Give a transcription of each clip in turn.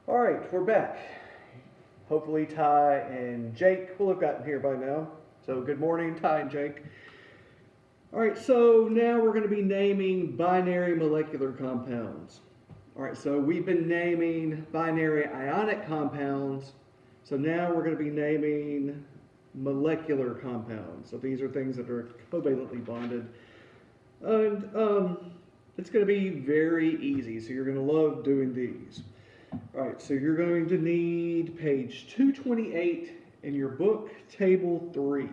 All right, we're back. Hopefully Ty and Jake will have gotten here by now. So good morning, Ty and Jake. All right, so now we're going to be naming binary molecular compounds. All right, so we've been naming binary ionic compounds. So now we're going to be naming molecular compounds. So these are things that are covalently bonded. And it's going to be very easy, so you're going to love doing these. All right, so you're going to need page 228 in your book, table 3.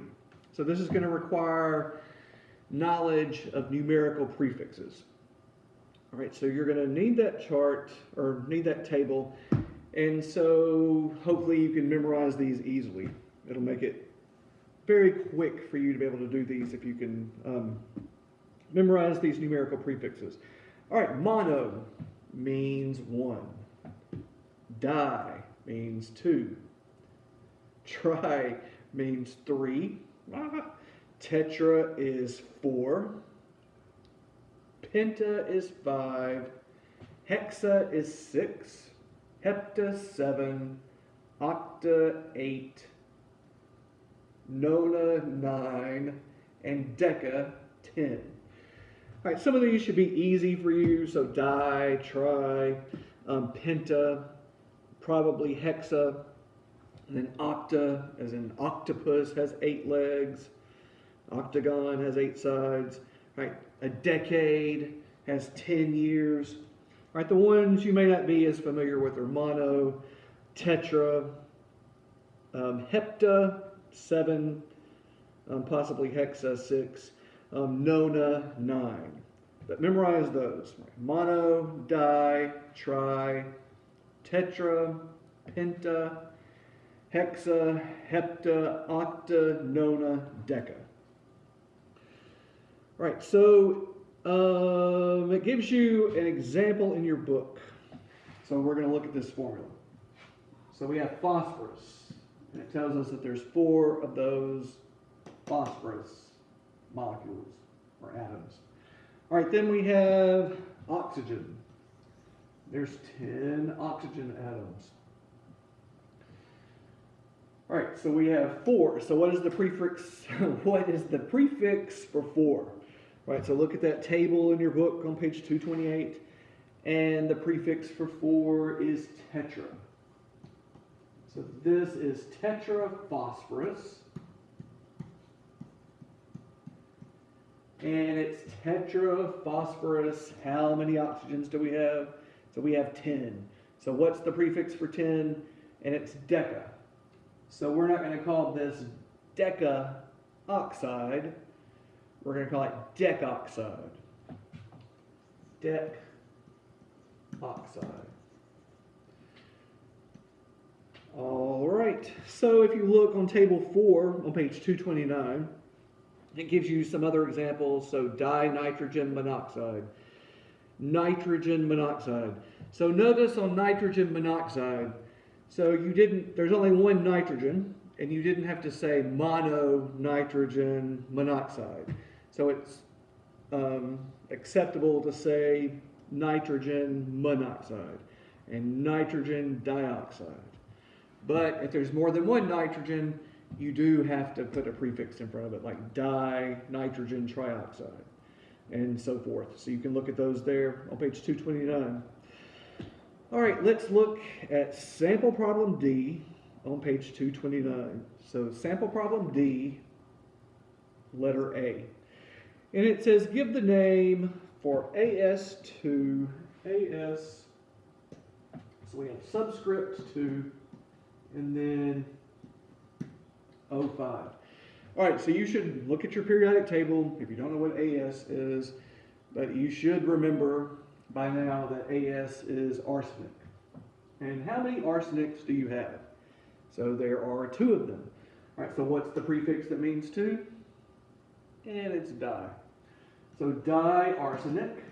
So this is going to require knowledge of numerical prefixes. All right, so you're going to need that chart or need that table, and so hopefully you can memorize these easily. It'll make it very quick for you to be able to do these if you can memorize these numerical prefixes. All right, mono means 1. Di means 2. Tri means 3. Tetra is 4. Penta is 5. Hexa is 6. Hepta 7. Octa 8. Nona 9. And Deca 10. All right, some of these should be easy for you. So di, tri, penta, probably hexa, and then octa, as in octopus, has 8 legs. Octagon has 8 sides. Right, a decade has 10 years. All right, the ones you may not be as familiar with are mono, tetra, hepta, 7, possibly hexa, 6, nona, 9. But memorize those. Mono, di, tri, tetra, penta, hexa, hepta, octa, nona, deca. All right, so it gives you an example in your book. So we're going to look at this formula. So we have phosphorus, and it tells us that there's 4 of those phosphorus molecules or atoms. All right, then we have oxygen. There's 10 oxygen atoms. All right, so we have 4. So what is the prefix? What is the prefix for 4? All right, so look at that table in your book on page 228, and the prefix for 4 is tetra. So this is tetraphosphorus, and it's tetraphosphorus. How many oxygens do we have? So we have 10. So what's the prefix for 10? And it's deca. So we're not going to call this deca oxide. We're going to call it decoxide. Decoxide. All right. So if you look on table 4 on page 229, it gives you some other examples. So dinitrogen monoxide. Nitrogen monoxide. So notice on nitrogen monoxide, so there's only one nitrogen, and you didn't have to say mononitrogen monoxide. So it's acceptable to say nitrogen monoxide and nitrogen dioxide. But if there's more than one nitrogen, you do have to put a prefix in front of it, like dinitrogen trioxide, and so forth. So you can look at those there on page 229. All right, let's look at sample problem D on page 229. So sample problem D, letter A. And it says give the name for AS2, AS, so we have subscript 2, and then O5. All right, so you should look at your periodic table if you don't know what AS is, but you should remember by now that AS is arsenic. And how many arsenics do you have? So there are 2 of them. All right, so what's the prefix that means 2? And it's di. So diarsenic.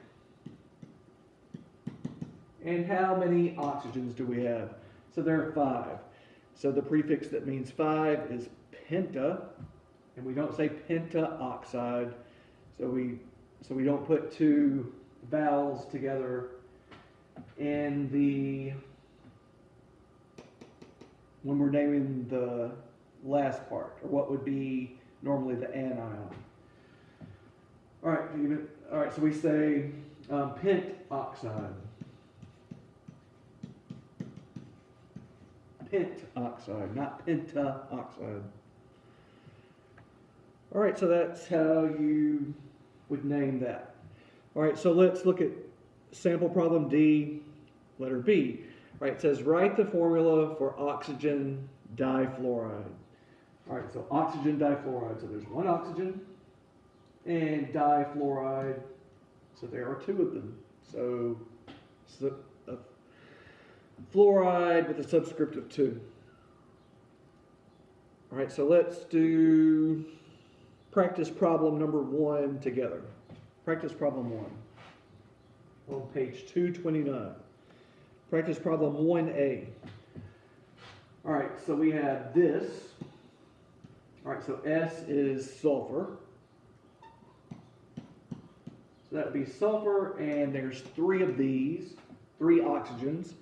And how many oxygens do we have? So there are 5. So the prefix that means 5 is penta, and we don't say pentaoxide. So we don't put 2 vowels together in the when we're naming the last part, or what would be normally the anion. All right, so we say pent oxide. Pent oxide, not pentaoxide. All right, so that's how you would name that. All right, so let's look at sample problem D, letter B. All right, it says write the formula for oxygen difluoride. All right, so oxygen difluoride, so there's one oxygen, and difluoride, so there are two of them. So fluoride with a subscript of 2. All right, so let's do practice problem number 1 together. Practice problem 1 on page 229. Practice problem 1A. All right, so we have this. All right, so S is sulfur. So that would be sulfur, and there's 3 of these, 3 oxygens.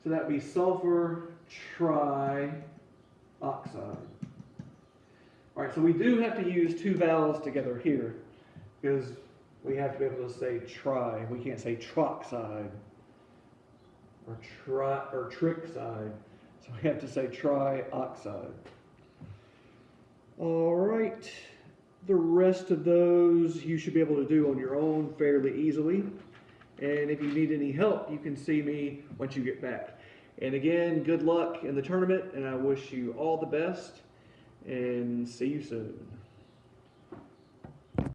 So that would be sulfur trioxide. All right, so we do have to use 2 vowels together here because we have to be able to say tri. We can't say troxide or trixide. So we have to say trioxide. All right, the rest of those you should be able to do on your own fairly easily. And if you need any help, you can see me once you get back. And again, good luck in the tournament, and I wish you all the best, and see you soon.